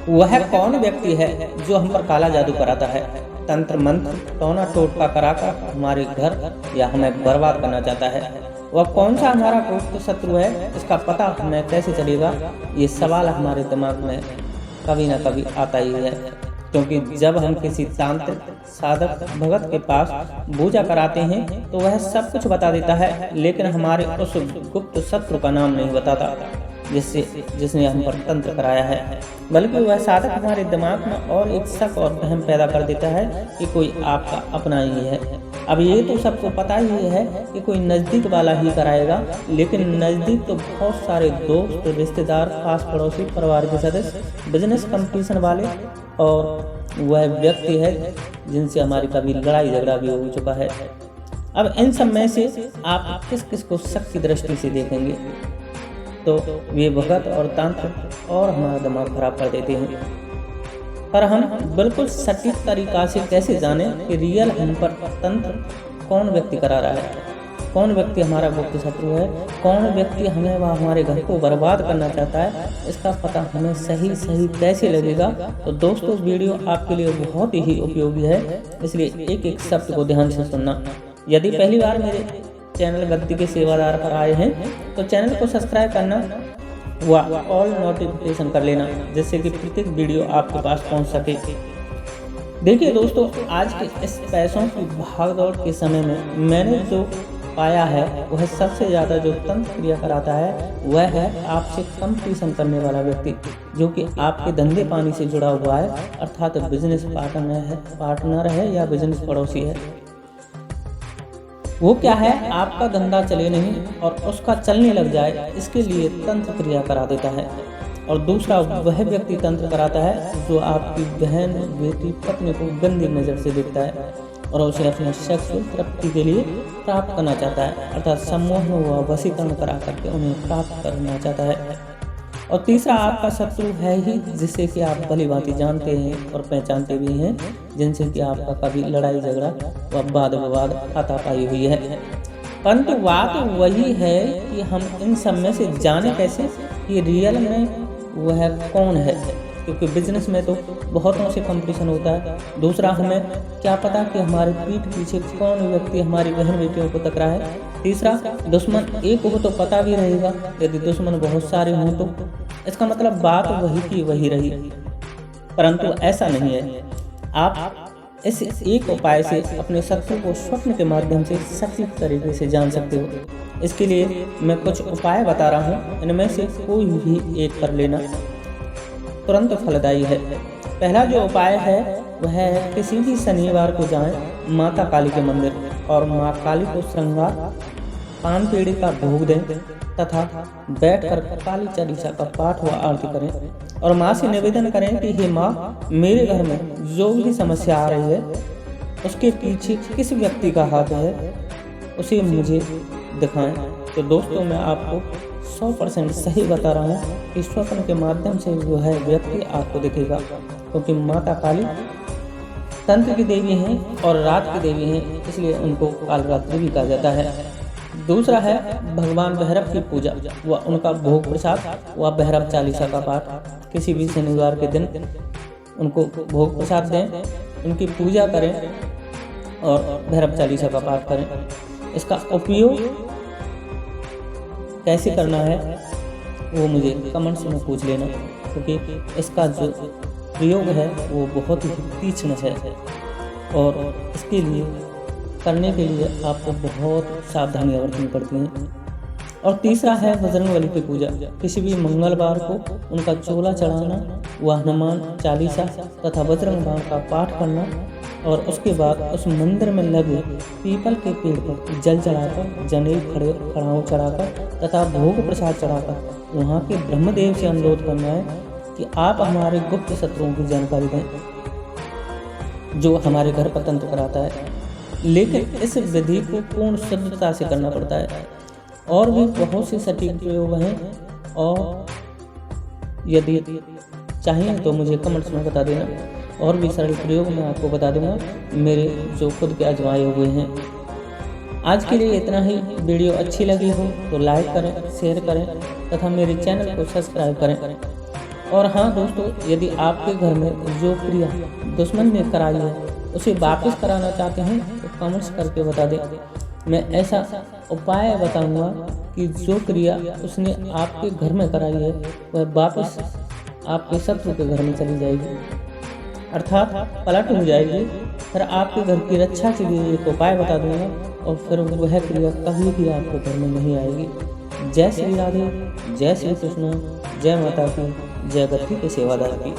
वह कौन व्यक्ति है जो हम पर काला जादू कराता है, तंत्र मंत्र टोना टोटका कराकर हमारे घर या हमें बर्बाद करना चाहता है? वह कौन सा हमारा गुप्त शत्रु है, इसका पता हमें कैसे चलेगा? ये सवाल हमारे दिमाग में कभी ना कभी आता ही है, क्योंकि जब हम किसी तांत्रिक साधक भगत के पास पूजा कराते हैं तो वह सब कुछ बता देता है, लेकिन हमारे उस गुप्त शत्रु का नाम नहीं बताता जिसने हम पर तंत्र कराया है। बल्कि वह साधक हमारे दिमाग में और एक शक और वहम पैदा कर देता है कि कोई आपका अपना ही है। अब ये तो सबको पता ही है कि कोई नज़दीक वाला ही कराएगा, लेकिन नज़दीक तो बहुत सारे दोस्त, रिश्तेदार, खास पड़ोसी, परिवार के सदस्य, बिजनेस कंपटीशन वाले और वह व्यक्ति है जिनसे हमारी कभी लड़ाई झगड़ा भी हो चुका है। अब इन सब में से आप किस किस को शक की दृष्टि से देखेंगे? तो वे भगत और तांत्र और हमारा दिमाग खराब कर देते हैं। पर हम बिल्कुल सटीक तरीका से कैसे जानें कि रियल हम पर तंत्र कौन व्यक्ति करा रहा है, कौन व्यक्ति हमारा गुप्त शत्रु है, कौन व्यक्ति हमें व हमारे घर को बर्बाद करना चाहता है? इसका पता हमें सही कैसे लगेगा? तो दोस्तों, वीडियो आपके लिए बहुत ही उपयोगी है, इसलिए एक एक शब्द को ध्यान से सुनना। यदि पहली बार मेरे चैनल गद्दी के सेवादार पर आए हैं तो चैनल को सब्सक्राइब करना व ऑल नोटिफिकेशन कर लेना, जिससे कि प्रत्येक वीडियो आपके पास पहुंच सके। देखिए दोस्तों, आज के इस पैसों की भागदौड़ के समय में मैंने जो पाया है वह सबसे ज़्यादा जो तंत्र क्रिया कराता है वह है आपसे कंपटीशन करने वाला व्यक्ति, जो कि आपके धंधे पानी से जुड़ा हुआ है, अर्थात बिजनेस पार्टनर है या बिजनेस पड़ोसी है। वो क्या है, आपका धंधा चले नहीं और उसका चलने लग जाए, इसके लिए तंत्र क्रिया करा देता है। और दूसरा वह व्यक्ति तंत्र कराता है जो आपकी बहन, बेटी, पत्नी को गंदी नज़र से देखता है और उसे अपने सेक्सुअल तृप्ति के लिए प्राप्त करना चाहता है, अर्थात सम्मोहन व वशीकरण करा करके उन्हें प्राप्त करना चाहता है। और तीसरा आपका शत्रु है ही, जिसे कि आप भली भांति जानते हैं और पहचानते भी हैं, जिनसे कि आपका कभी लड़ाई झगड़ा व वाद विवाद हाथापाई हुई है। परंतु बात वही है कि हम इन सब में से जाने कैसे कि रियल में वह कौन है, क्योंकि बिजनेस में तो बहुतों से कंपटीशन होता है। दूसरा, हमें क्या पता कि हमारे पीठ पीछे कौन व्यक्ति हमारी बहन बेटियों को तक रहा है। तीसरा, दुश्मन एक हो तो पता भी रहेगा, यदि दुश्मन बहुत सारे हों तो इसका मतलब बात वही की वही रही। परंतु ऐसा नहीं है। आप इस एक उपाय से अपने शत्रु को स्वप्न के माध्यम से सटीक तरीके से जान सकते हो। इसके लिए मैं कुछ उपाय बता रहा हूँ, इनमें से कोई भी एक कर लेना, तुरंत फलदायी है। पहला जो उपाय है वह है किसी भी शनिवार को जाएं माता काली के मंदिर और माँ काली को श्रृंगार पान पेड़ी का भोग दें तथा बैठकर काली चालीसा का पाठ व आरती करें और माँ से निवेदन करें कि हे माँ, मेरे घर में जो भी समस्या आ रही है उसके पीछे किस व्यक्ति का हाथ है उसे मुझे दिखाएं। तो दोस्तों, मैं आपको 100% सही बता रहा हूँ कि स्वप्न के माध्यम से जो है व्यक्ति आपको दिखेगा, क्योंकि माता काली तंत्र की देवी हैं और रात की देवी हैं, इसलिए उनको कालरात्रि भी कहा जाता है। दूसरा है भगवान भैरव की पूजा व उनका भोग प्रसाद व भैरव चालीसा का पाठ। किसी भी शनिवार के दिन उनको भोग प्रसाद दें, उनकी पूजा करें और भैरव चालीसा का पाठ करें। इसका उपयोग कैसे करना है वो मुझे कमेंट्स में पूछ लेना, क्योंकि इसका जो प्रयोग है वो बहुत ही तीक्ष्ण है और इसके लिए करने के लिए आपको बहुत सावधानियां बरतनी पड़ती हैं। और तीसरा है बजरंगबली की पूजा। किसी भी मंगलवार को उनका चोला चढ़ाना व हनुमान चालीसा तथा बजरंग बाण का पाठ करना और उसके बाद उस मंदिर में लगे पीपल के पेड़ पर जल चढ़ाकर, जनेऊ खड़ाऊ चढ़ाकर तथा भोग प्रसाद चढ़ाकर वहाँ के ब्रह्मदेव से अनुरोध करना है कि आप हमारे गुप्त शत्रुओं की जानकारी दें जो हमारे घर पर तंत्र कराता है। लेकिन इस विधि को पूर्ण शुद्धता से करना पड़ता है। और भी बहुत से सटीक प्रयोग हैं और यदि चाहिए तो मुझे कमेंट्स में बता देना, और भी सरल प्रयोग मैं आपको बता दूंगा मेरे जो खुद के आजमाए हुए हैं। आज के लिए इतना ही। वीडियो अच्छी लगी हो तो लाइक करें, शेयर करें तथा मेरे चैनल को सब्सक्राइब करें। और हाँ दोस्तों, यदि आपके घर में जो क्रिया दुश्मन ने कराई है उसे वापस कराना चाहते हैं तो कमेंट्स करके बता दें। मैं ऐसा उपाय बताऊंगा कि जो क्रिया उसने आपके घर में कराई है वह वापस आपके शत्रु के घर में चली जाएगी, अर्थात पलट हो जाएगी। फिर आपके घर की रक्षा के लिए एक उपाय बता दूंगा और फिर वह क्रिया कभी भी आपके घर में नहीं आएगी। जय श्री राधे, जय श्री कृष्ण, जय माता की, जय गद्दी के सेवादार की।